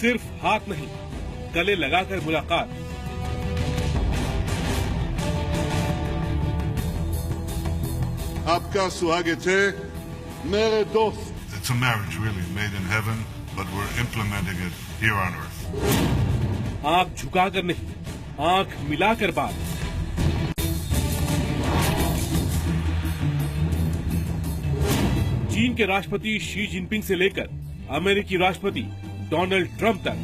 सिर्फ हाथ नहीं, गले लगाकर मुलाकात। आपका स्वागत है मेरे दोस्त। It's a marriage really made in heaven, but we're implementing it here on earth. आंख झुकाकर नहीं, आंख मिलाकर बात। चीन के राष्ट्रपति शी जिनपिंग से लेकर अमेरिकी राष्ट्रपति डोनाल्ड ट्रंप तक।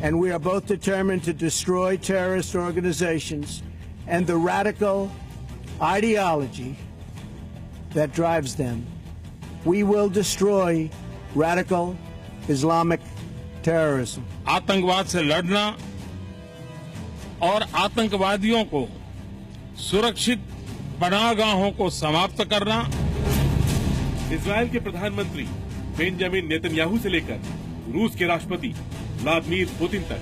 And we are both determined to destroy terrorist organizations and the radical ideology that drives them. We will destroy radical Islamic terrorism. आतंकवाद से लड़ना और आतंकवादियों को सुरक्षित पनाहगाहों को समाप्त करना। इजरायल के प्रधानमंत्री बेंजामिन नेतन्याहू से लेकर रूस के राष्ट्रपति व्लादिमीर पुतिन तक।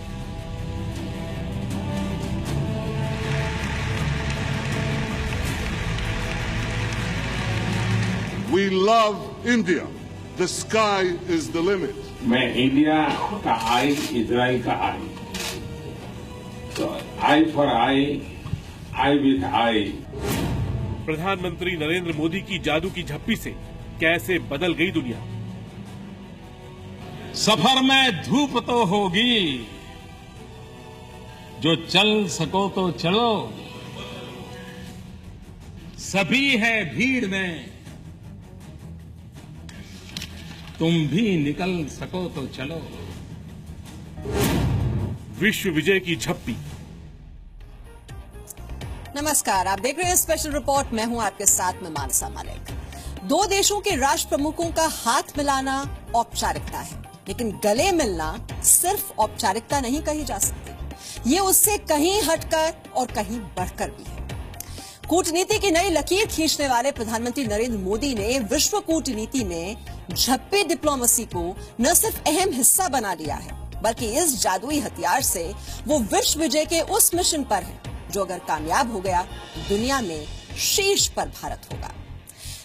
We love India. The sky is the limit. मैं इंडिया का आई, इजराइल का आई। तो eye for eye, eye with आई। प्रधानमंत्री नरेंद्र मोदी की जादू की झप्पी से कैसे बदल गई दुनिया। सफर में धूप तो होगी, जो चल सको तो चलो। सभी है भीड़ में, तुम भी निकल सको तो चलो। विश्व विजय की झप्पी। नमस्कार, आप देख रहे हैं स्पेशल रिपोर्ट। मैं हूं आपके साथ में मानसा मलिक। दो देशों के राष्ट्र प्रमुखों का हाथ मिलाना औपचारिकता है, लेकिन गले मिलना सिर्फ औपचारिकता नहीं कही जा सकती। ये उससे कहीं हटकर और कहीं बढ़कर भी है। कूटनीति की नई लकीर खींचने वाले प्रधानमंत्री नरेंद्र मोदी ने विश्व कूटनीति में झप्पी डिप्लोमेसी को न सिर्फ अहम हिस्सा बना लिया है, बल्कि इस जादुई हथियार से वो विश्व विजय के उस मिशन पर है जो अगर कामयाब हो गया तो दुनिया में शीर्ष पर भारत होगा।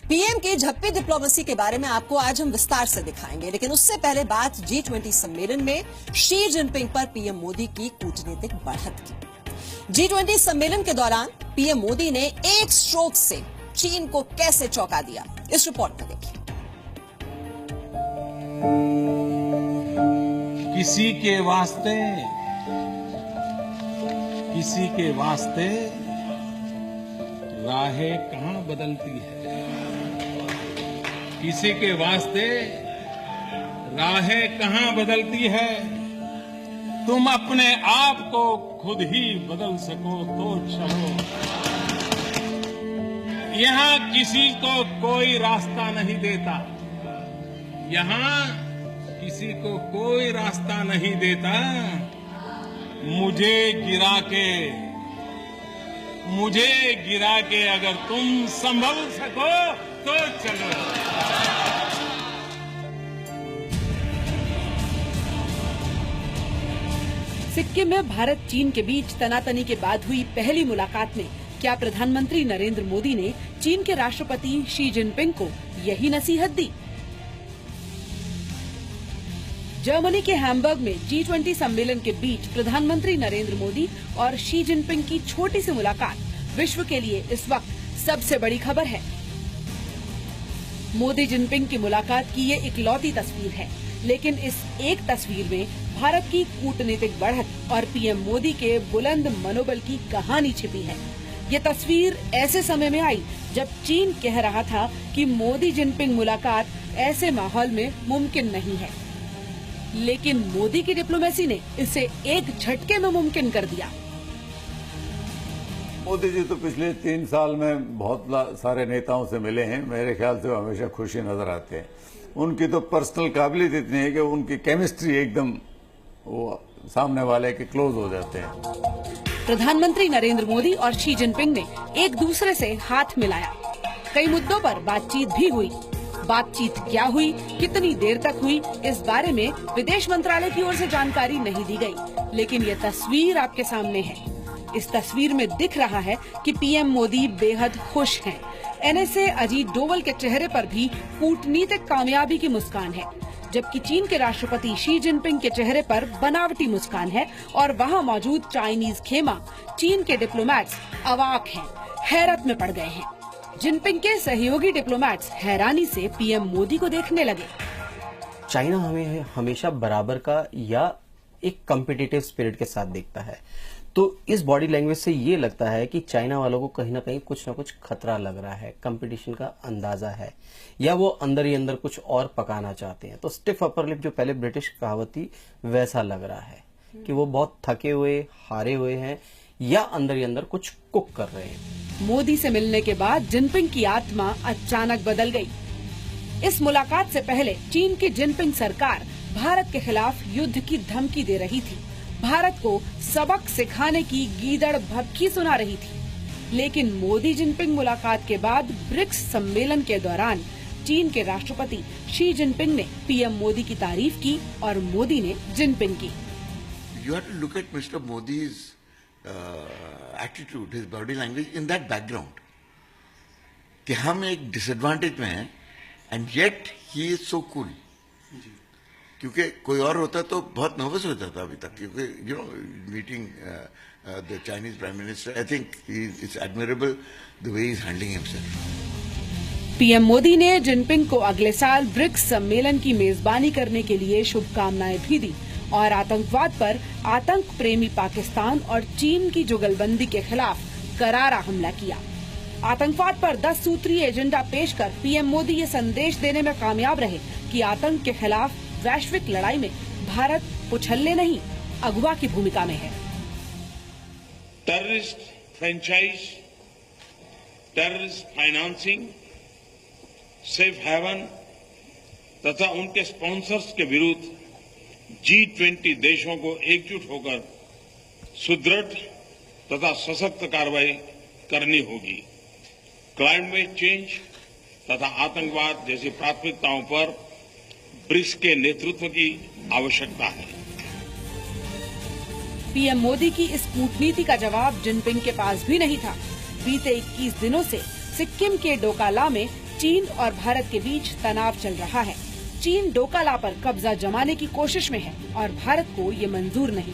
पीएम की झप्पी डिप्लोमेसी के बारे में आपको आज हम विस्तार से दिखाएंगे, लेकिन उससे पहले बात G20 सम्मेलन में शी जिनपिंग पर पीएम मोदी की कूटनीतिक बढ़त की। G20 सम्मेलन के दौरान पीएम मोदी ने एक स्ट्रोक से चीन को कैसे चौंका दिया, इस रिपोर्ट में देखिए। किसी के वास्ते राहें कहां बदलती है। किसी के वास्ते राहें कहां बदलती है। तुम अपने आप को खुद ही बदल सको तो चलो। यहां किसी को कोई रास्ता नहीं देता, यहां किसी को कोई रास्ता नहीं देता। मुझे गिरा के अगर तुम संभल सको तो चलो। सिक्किम में भारत चीन के बीच तनातनी के बाद हुई पहली मुलाकात में क्या प्रधानमंत्री नरेंद्र मोदी ने चीन के राष्ट्रपति शी जिनपिंग को यही नसीहत दी। जर्मनी के हैम्बर्ग में G20 सम्मेलन के बीच प्रधानमंत्री नरेंद्र मोदी और शी जिनपिंग की छोटी सी मुलाकात विश्व के लिए इस वक्त सबसे बड़ी खबर है। मोदी जिनपिंग की मुलाकात की ये इकलौती तस्वीर है, लेकिन इस एक तस्वीर में भारत की कूटनीतिक बढ़त और पीएम मोदी के बुलंद मनोबल की कहानी छिपी है। ये तस्वीर ऐसे समय में आई जब चीन कह रहा था कि मोदी जिनपिंग मुलाकात ऐसे माहौल में मुमकिन नहीं है, लेकिन मोदी की डिप्लोमेसी ने इसे एक झटके में मुमकिन कर दिया। मोदी जी तो पिछले 3 साल में बहुत सारे नेताओं से मिले हैं, मेरे ख्याल से वो हमेशा खुशी नजर आते हैं। उनकी तो पर्सनल काबिलियत इतनी है कि उनकी केमिस्ट्री एकदम वो सामने वाले के क्लोज हो जाते हैं। प्रधानमंत्री नरेंद्र मोदी और शी जिनपिंग ने एक दूसरे से हाथ मिलाया। कई मुद्दों पर बातचीत भी हुई। बातचीत क्या हुई, कितनी देर तक हुई, इस बारे में विदेश मंत्रालय की ओर से जानकारी नहीं दी गई, लेकिन ये तस्वीर आपके सामने है। इस तस्वीर में दिख रहा है कि पीएम मोदी बेहद खुश हैं। एनएसए अजीत डोवल के चेहरे पर भी कूटनीतिक कामयाबी की मुस्कान है, जबकि चीन के राष्ट्रपति शी जिनपिंग के चेहरे पर बनावटी मुस्कान है और वहां मौजूद चाइनीज खेमा चीन के डिप्लोमेट्स अवाक हैं, हैरत में पड़ गए हैं। जिनपिंग के सहयोगी डिप्लोमेट्स हैरानी से पीएम मोदी को देखने लगे। चाइना हमें हमेशा बराबर का या एक कॉम्पिटिटिव स्पिरिट के साथ देखता है, तो इस बॉडी लैंग्वेज से ये लगता है कि चाइना वालों को कहीं ना कहीं कुछ ना कुछ खतरा लग रहा है, कंपटीशन का अंदाजा है, या वो अंदर ही अंदर कुछ और पकाना चाहते हैं। तो स्टिफ अपर लिप जो पहले ब्रिटिश कहावत थी, वैसा लग रहा है कि वो बहुत थके हुए, हारे हुए हैं या अंदर ही अंदर कुछ कुक कर रहे हैं। मोदी से मिलने के बाद जिनपिंग की आत्मा अचानक बदल गई। इस मुलाकात से पहले चीन की जिनपिंग सरकार भारत के खिलाफ युद्ध की धमकी दे रही थी, भारत को सबक सिखाने की गीदड़ भक्की सुना रही थी। लेकिन मोदी जिनपिंग मुलाकात के बाद ब्रिक्स सम्मेलन के दौरान चीन के राष्ट्रपति शी जिनपिंग ने पीएम मोदी की तारीफ की और मोदी ने जिनपिंग की। You have to look at Mr. Modi's attitude, his body language in that background. कि हम एक डिसएडवांटेज में हैं and yet he is so cool. क्योंकि कोई और होता तो बहुत नर्वस हो जाता अभी तक, क्योंकि you know meeting the Chinese prime minister, I think it's admirable the way he is handling himself. PM Modi ने जिनपिंग को अगले साल ब्रिक्स सम्मेलन की मेजबानी करने के लिए शुभकामनाएं भी दी और आतंकवाद पर आतंक प्रेमी पाकिस्तान और चीन की जुगलबंदी के खिलाफ करारा हमला किया। आतंकवाद पर 10 सूत्रीय एजेंडा पेश कर पीएम मोदी ये संदेश देने में कामयाब रहे कि आतंक के खिलाफ वैश्विक लड़ाई में भारत पुछल्ले नहीं, अगुवा की भूमिका में है। Terrorist franchise, terrorist financing, safe haven तथा उनके स्पॉन्सर्स के विरुद्ध G20 देशों को एकजुट होकर सुदृढ़ तथा सशक्त कार्रवाई करनी होगी। क्लाइमेट चेंज तथा आतंकवाद जैसी प्राथमिकताओं पर ब्रिक्स के नेतृत्व की आवश्यकता है। पीएम मोदी की इस कूटनीति का जवाब जिनपिंग के पास भी नहीं था। बीते 21 दिनों से सिक्किम के डोकाला में चीन और भारत के बीच तनाव चल रहा है। चीन डोकाला पर कब्जा जमाने की कोशिश में है और भारत को ये मंजूर नहीं।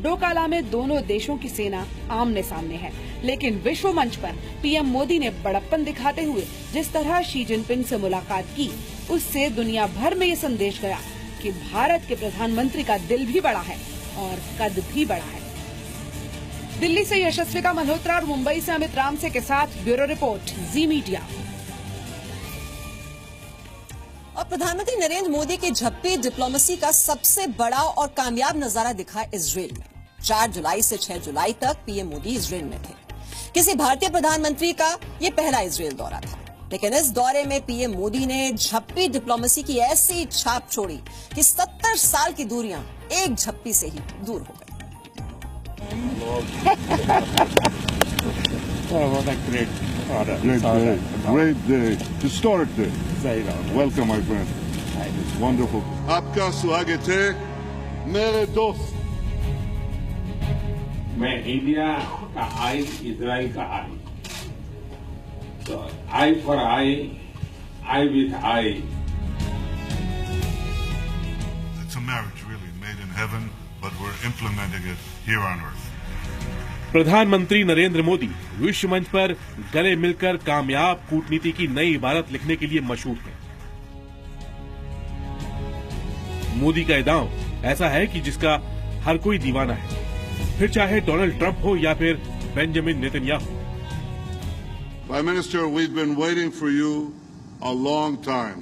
डोकाला में दोनों देशों की सेना आमने सामने है, लेकिन विश्व मंच पर पीएम मोदी ने बड़प्पन दिखाते हुए जिस तरह शी जिनपिंग से मुलाकात की, उससे दुनिया भर में ये संदेश गया कि भारत के प्रधानमंत्री का दिल भी बड़ा है और कद भी बड़ा है। दिल्ली से यशस्विता मल्होत्रा और मुंबई से अमित रामसे के साथ ब्यूरो रिपोर्ट, जी मीडिया। और प्रधानमंत्री नरेंद्र मोदी की झप्पी डिप्लोमेसी का सबसे बड़ा और कामयाब नजारा दिखा इजरायल में। 4 जुलाई से 6 जुलाई तक पीएम मोदी इजरायल में थे। किसी भारतीय प्रधानमंत्री का ये पहला इजरायल दौरा था, लेकिन इस दौरे में पीएम मोदी ने झप्पी डिप्लोमेसी की ऐसी छाप छोड़ी कि 70 साल की दूरियां एक झप्पी से ही दूर हो गई। Great day, historic day. Welcome, my friend. Wonderful. आपका स्वागत है, मेरे दोस्त। मैं इंडिया का आई, इजराइल का आई, तो eye for eye, eye with eye. It's a marriage really made in heaven, but we're implementing it here on earth. प्रधानमंत्री नरेंद्र मोदी विश्व मंच पर गले मिलकर कामयाब कूटनीति की नई इबारत लिखने के लिए मशहूर हैं। मोदी का दांव ऐसा है कि जिसका हर कोई दीवाना है, फिर चाहे डोनाल्ड ट्रंप हो या फिर Benjamin Netanyahu. Prime Minister, we've been waiting for you a long time.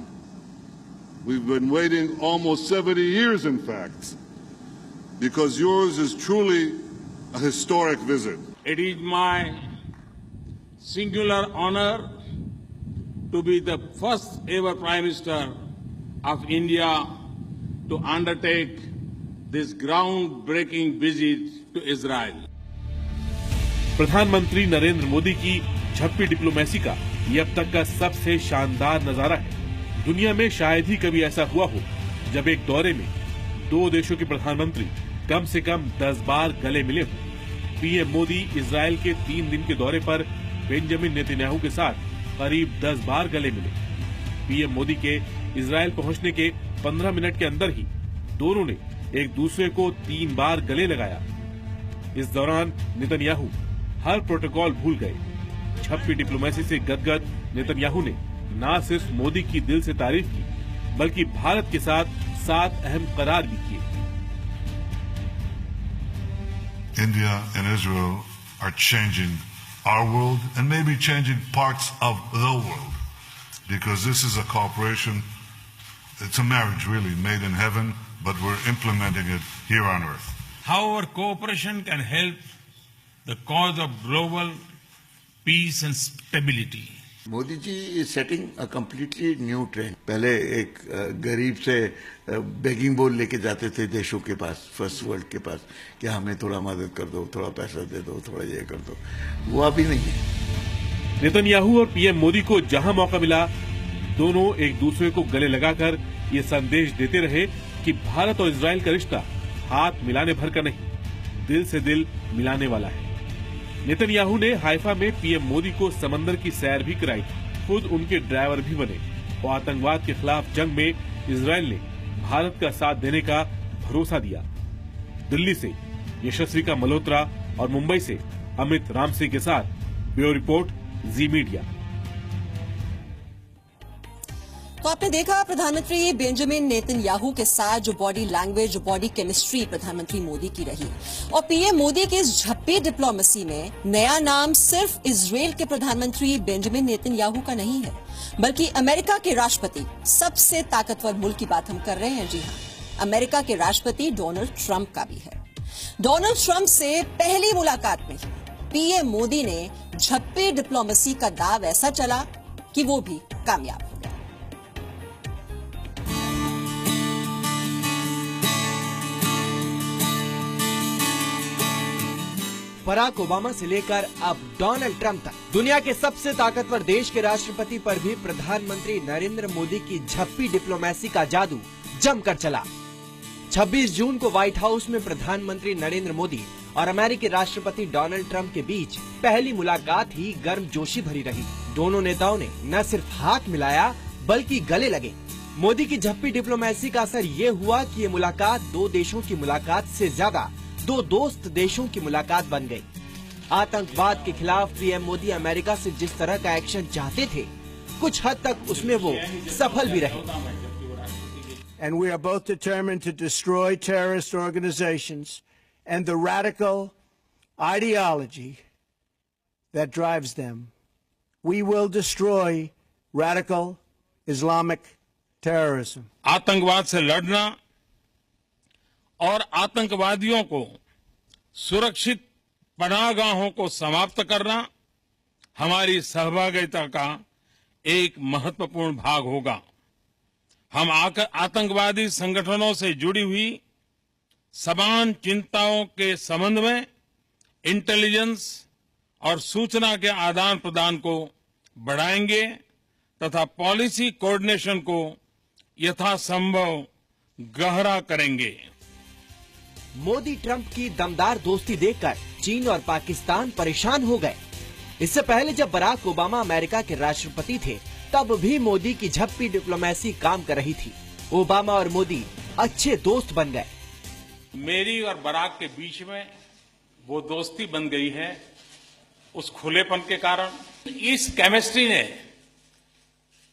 We've been waiting almost 70 years, in fact, because yours is truly a historic visit. It is my singular honor to be the first ever Prime Minister of India to undertake this groundbreaking visit to Israel. प्रधानमंत्री नरेंद्र मोदी की झप्पी diplomacy का ये अब तक का सबसे शानदार नजारा है। दुनिया में शायद ही कभी ऐसा हुआ हो जब एक दौरे में 2 देशों के प्रधानमंत्री कम से कम 10 बार गले मिले हों। पीएम मोदी इजरायल के 3 दिन के दौरे पर बेंजामिन नेतन्याहू के साथ करीब 10 बार गले मिले। पीएम मोदी के इजरायल पहुंचने के 15 मिनट के अंदर ही दोनों ने एक दूसरे को 3 बार गले लगाया। इस दौरान नेतन्याहू हर प्रोटोकॉल भूल गए। छप्पी डिप्लोमेसी से गदगद नेतन्याहू ने न सिर्फ मोदी की दिल से तारीफ की, बल्कि भारत के साथ 7 अहम करार भी किए। India and Israel are changing our world and maybe changing parts of the world, because this is a cooperation, it's a marriage really made in heaven, but we're implementing it here on earth. How our cooperation can help the cause of global peace and stability. Modi ji is setting a completely new trend. पहले एक गरीब से begging बोल लेके जाते थे देशों के पास, फर्स्ट वर्ल्ड के पास, कि हमें थोड़ा मदद कर दो, थोड़ा पैसा दे दो, थोड़ा ये कर दो। वो अभी नहीं है। नेतन्याहू और पीएम मोदी को जहां मौका मिला, दोनों एक दूसरे को गले लगाकर ये संदेश देते रहे कि भारत और इजरायल का रिश्ता हाथ मिलाने भर का नहीं, दिल से दिल मिलाने वाला है। नेतन्याहू ने हाइफा में पीएम मोदी को समंदर की सैर भी कराई, खुद उनके ड्राइवर भी बने और आतंकवाद के खिलाफ जंग में इजरायल ने भारत का साथ देने का भरोसा दिया। दिल्ली से यशस्विका मल्होत्रा और मुंबई से अमित रामसिंह के साथ ब्यूरो रिपोर्ट, जी मीडिया। तो आपने देखा प्रधानमंत्री बेंजामिन नेतन्याहू के साथ जो बॉडी लैंग्वेज, बॉडी केमिस्ट्री प्रधानमंत्री मोदी की रही, और पीएम मोदी के इस झप्पी डिप्लोमेसी में नया नाम सिर्फ इजरायल के प्रधानमंत्री बेंजामिन नेतन्याहू का नहीं है, बल्कि अमेरिका के राष्ट्रपति, सबसे ताकतवर मुल्क की बात हम कर रहे हैं। जी हां, अमेरिका के राष्ट्रपति डोनाल्ड ट्रंप का भी है। डोनाल्ड ट्रंप से पहली मुलाकात में पीएम मोदी ने झप्पी डिप्लोमेसी का दाव ऐसा चला कि वो भी कामयाब हो गया। बराक ओबामा से लेकर अब डोनाल्ड ट्रंप तक दुनिया के सबसे ताकतवर देश के राष्ट्रपति पर भी प्रधानमंत्री नरेंद्र मोदी की झप्पी डिप्लोमेसी का जादू जमकर चला। 26 जून को व्हाइट हाउस में प्रधानमंत्री नरेंद्र मोदी और अमेरिकी राष्ट्रपति डोनाल्ड ट्रंप के बीच पहली मुलाकात ही गर्मजोशी भरी रही। दोनों नेताओं ने न सिर्फ हाथ मिलाया बल्कि गले लगे। मोदी की झप्पी डिप्लोमेसी का असर ये हुआ कि ये मुलाकात दो देशों की मुलाकात से ज्यादा दो दोस्त देशों की मुलाकात बन गई। आतंकवाद के खिलाफ पीएम मोदी अमेरिका से जिस तरह का एक्शन चाहते थे, कुछ हद तक उसमें वो सफल भी रहे। And we are both determined to destroy terrorist organizations and the radical ideology that drives them. We will destroy radical Islamic terrorism. आतंकवाद से लड़ना और आतंकवादियों को सुरक्षित पनाहगाहों को समाप्त करना हमारी सहभागिता का एक महत्वपूर्ण भाग होगा। हम आतंकवादी संगठनों से जुड़ी हुई समान चिंताओं के संबंध में इंटेलिजेंस और सूचना के आदान प्रदान को बढ़ाएंगे तथा पॉलिसी कोऑर्डिनेशन को यथासंभव गहरा करेंगे। मोदी ट्रंप की दमदार दोस्ती देखकर चीन और पाकिस्तान परेशान हो गए। इससे पहले जब बराक ओबामा अमेरिका के राष्ट्रपति थे, तब भी मोदी की झप्पी डिप्लोमेसी काम कर रही थी। ओबामा और मोदी अच्छे दोस्त बन गए। मेरी और बराक के बीच में वो दोस्ती बन गई है उस खुलेपन के कारण। इस केमिस्ट्री ने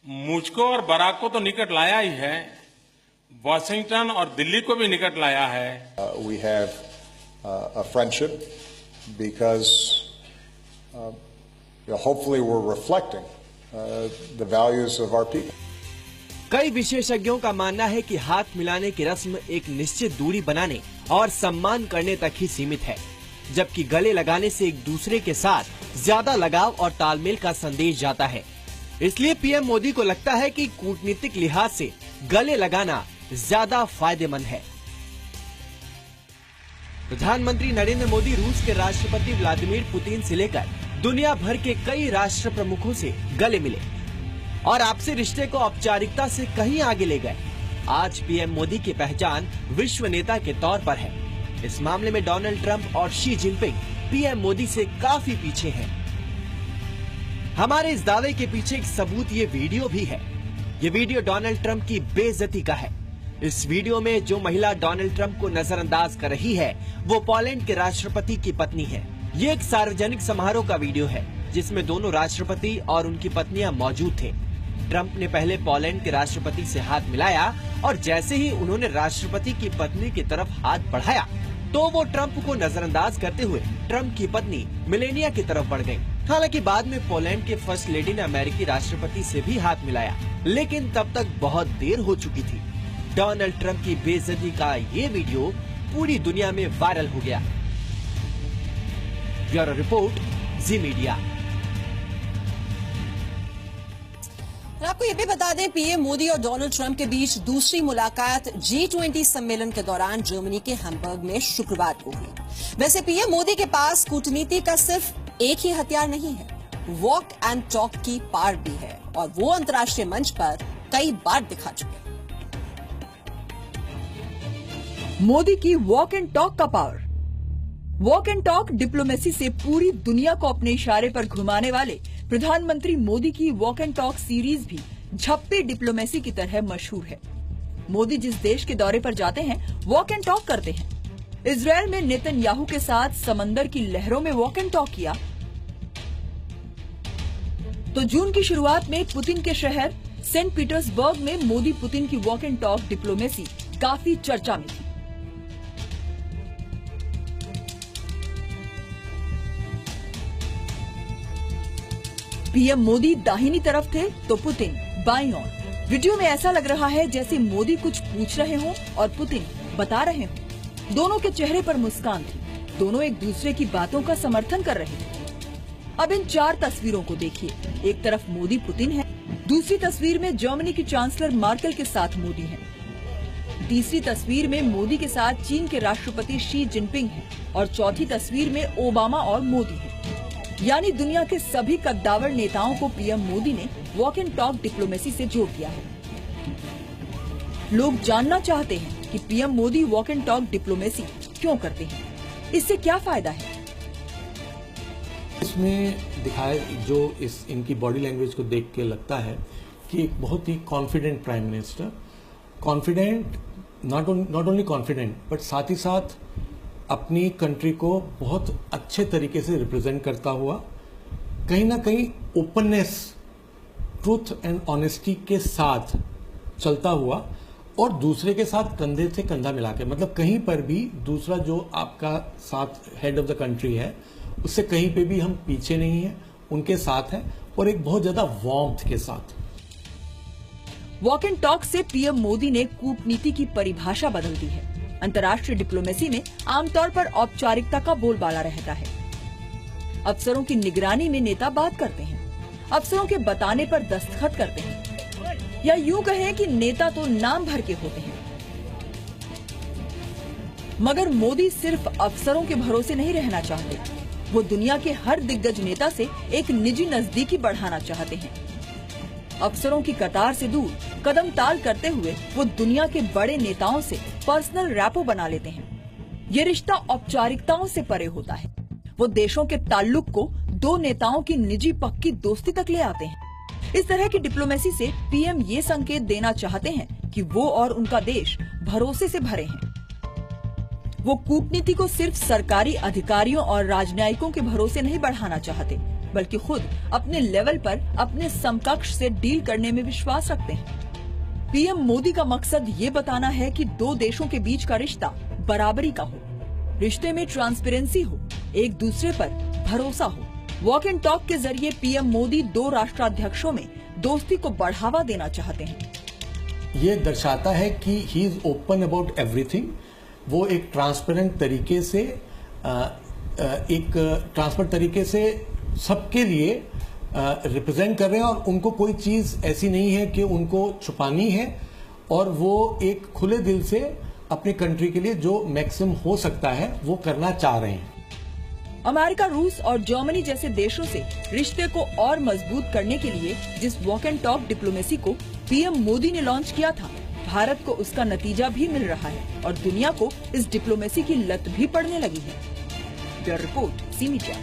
मुझको और बराक को तो निकट लाया ही है, वॉशिंगटन और दिल्ली को भी निकट लाया है। We have a friendship because hopefully we're reflecting the values of our people. कई विशेषज्ञों का मानना है कि हाथ मिलाने की रस्म एक निश्चित दूरी बनाने और सम्मान करने तक ही सीमित है, जबकि गले लगाने से एक दूसरे के साथ ज्यादा लगाव और तालमेल का संदेश जाता है। इसलिए पीएम मोदी को लगता है कि कूटनीतिक लिहाज से गले लगाना ज्यादा फायदेमंद है। प्रधानमंत्री नरेंद्र मोदी रूस के राष्ट्रपति व्लादिमीर पुतिन से लेकर दुनिया भर के कई राष्ट्र प्रमुखों से गले मिले और आपसी रिश्ते को औपचारिकता से कहीं आगे ले गए। आज पीएम मोदी की पहचान विश्व नेता के तौर पर है। इस मामले में डोनाल्ड ट्रंप और शी जिनपिंग पीएम मोदी से काफी पीछे हैं। हमारे इस दावे के पीछे एक सबूत ये वीडियो भी है। ये वीडियो डोनाल्ड ट्रंप की बेइज्जती का है। इस वीडियो में जो महिला डोनाल्ड ट्रंप को नजरअंदाज कर रही है वो पोलैंड के राष्ट्रपति की पत्नी है। ये एक सार्वजनिक समारोह का वीडियो है जिसमें दोनों राष्ट्रपति और उनकी पत्नियां मौजूद थे। ट्रंप ने पहले पोलैंड के राष्ट्रपति से हाथ मिलाया और जैसे ही उन्होंने राष्ट्रपति की पत्नी की तरफ हाथ बढ़ाया तो वो ट्रंप को नजरअंदाज करते हुए ट्रंप की पत्नी मेलेनिया की तरफ बढ़ गयी। हालांकि बाद में पोलैंड के फर्स्ट लेडी ने अमेरिकी राष्ट्रपति से भी हाथ मिलाया, लेकिन तब तक बहुत देर हो चुकी थी। डोनाल्ड ट्रंप की बेइज्जती का ये वीडियो पूरी दुनिया में वायरल हो गया। ब्यूरो रिपोर्ट, जी मीडिया। आपको ये भी बता दें, पीएम मोदी और डोनाल्ड ट्रंप के बीच दूसरी मुलाकात G20 सम्मेलन के दौरान जर्मनी के हैम्बर्ग में शुक्रवार को हुई। वैसे पीएम मोदी के पास कूटनीति का सिर्फ एक ही हथियार नहीं है, वॉक एंड टॉक की पावर भी है और वो अंतर्राष्ट्रीय मंच पर कई बार दिखा चुके हैं। मोदी की वॉक एंड टॉक का power. Walk and talk diplomacy से पूरी दुनिया को अपने इशारे पर घुमाने वाले प्रधानमंत्री मोदी की वॉक एंड टॉक सीरीज भी झप्पी डिप्लोमेसी की तरह मशहूर है। मोदी जिस देश के दौरे पर जाते हैं वॉक एंड टॉक करते हैं। इजरायल में नेतन्याहू के साथ समंदर की लहरों में वॉक एंड टॉक किया तो जून की शुरुआत में पुतिन के शहर सेंट पीटर्सबर्ग में मोदी पुतिन की वॉक एंड टॉक डिप्लोमेसी काफी चर्चा में थी। पीएम मोदी दाहिनी तरफ थे तो पुतिन बाईं ओर। वीडियो में ऐसा लग रहा है जैसे मोदी कुछ पूछ रहे हों और पुतिन बता रहे हों। दोनों के चेहरे पर मुस्कान थी, दोनों एक दूसरे की बातों का समर्थन कर रहे थे। अब इन 4 तस्वीरों को देखिए। एक तरफ मोदी पुतिन है, दूसरी तस्वीर में जर्मनी की चांसलर मार्केल के साथ मोदी है, तीसरी तस्वीर में मोदी के साथ चीन के राष्ट्रपति शी जिनपिंग है और चौथी तस्वीर में ओबामा और मोदी है। यानी दुनिया के सभी कद्दावर नेताओं को पीएम मोदी ने वॉक एंड टॉक डिप्लोमेसी से जोड़ दिया है। लोग जानना चाहते हैं कि PM Modi walk and talk diplomacy क्यों करते हैं, इससे क्या फायदा है। इसमें दिखाया जो इनकी बॉडी लैंग्वेज को देख के लगता है कि एक बहुत ही confident prime minister, confident not only confident but साथ ही साथ अपनी कंट्री को बहुत अच्छे तरीके से रिप्रेजेंट करता हुआ, कहीं ना कहीं ओपननेस, ट्रूथ एंड ऑनेस्टी के साथ चलता हुआ और दूसरे के साथ कंधे से कंधा मिला के, मतलब कहीं पर भी दूसरा जो आपका साथ हेड ऑफ द कंट्री है उससे कहीं पे भी हम पीछे नहीं है, उनके साथ है और एक बहुत ज्यादा वार्मथ के साथ। वॉक एंड टॉक से पीएम मोदी ने कूटनीति की परिभाषा बदल दी है। अंतर्राष्ट्रीय डिप्लोमेसी में आमतौर पर औपचारिकता का बोलबाला रहता है। अफसरों की निगरानी में नेता बात करते हैं, अफसरों के बताने पर दस्तखत करते हैं, या यूं कहें कि नेता तो नाम भर के होते हैं। मगर मोदी सिर्फ अफसरों के भरोसे नहीं रहना चाहते, वो दुनिया के हर दिग्गज नेता से एक निजी नजदीकी बढ़ाना चाहते हैं। अफसरों की कतार से दूर कदम ताल करते हुए वो दुनिया के बड़े नेताओं से पर्सनल रैपो बना लेते हैं। ये रिश्ता औपचारिकताओं से परे होता है। वो देशों के ताल्लुक को 2 नेताओं की निजी पक्की दोस्ती तक ले आते हैं। इस तरह की डिप्लोमेसी से पीएम ये संकेत देना चाहते हैं कि वो और उनका देश भरोसे से भरे हैं। वो कूटनीति को सिर्फ सरकारी अधिकारियों और राजनयिकों के भरोसे नहीं बढ़ाना चाहते, बल्कि खुद अपने लेवल पर अपने समकक्ष से डील करने में विश्वास रखते हैं। पीएम मोदी का मकसद ये बताना है कि 2 देशों के बीच का रिश्ता बराबरी का हो, रिश्ते में ट्रांसपेरेंसी हो, एक दूसरे पर भरोसा हो। वॉक एंड टॉक के जरिए पीएम मोदी 2 राष्ट्राध्यक्षों में दोस्ती को बढ़ावा देना चाहते हैं। ये दर्शाता है कि he is open about everything. वो एक ट्रांसपेरेंट तरीके से सबके लिए रिप्रेजेंट कर रहे हैं और उनको कोई चीज ऐसी नहीं है कि उनको छुपानी है और वो एक खुले दिल से अपनी कंट्री के लिए जो मैक्सिमम हो सकता है वो करना चाह रहे हैं। अमेरिका, रूस और जर्मनी जैसे देशों से रिश्ते को और मजबूत करने के लिए जिस वॉक एंड टॉक डिप्लोमेसी को पीएम मोदी ने लॉन्च किया था, भारत को उसका नतीजा भी मिल रहा है और दुनिया को इस डिप्लोमेसी की लत भी पड़ने लगी है। ब्यूरो रिपोर्ट, जी मीडिया।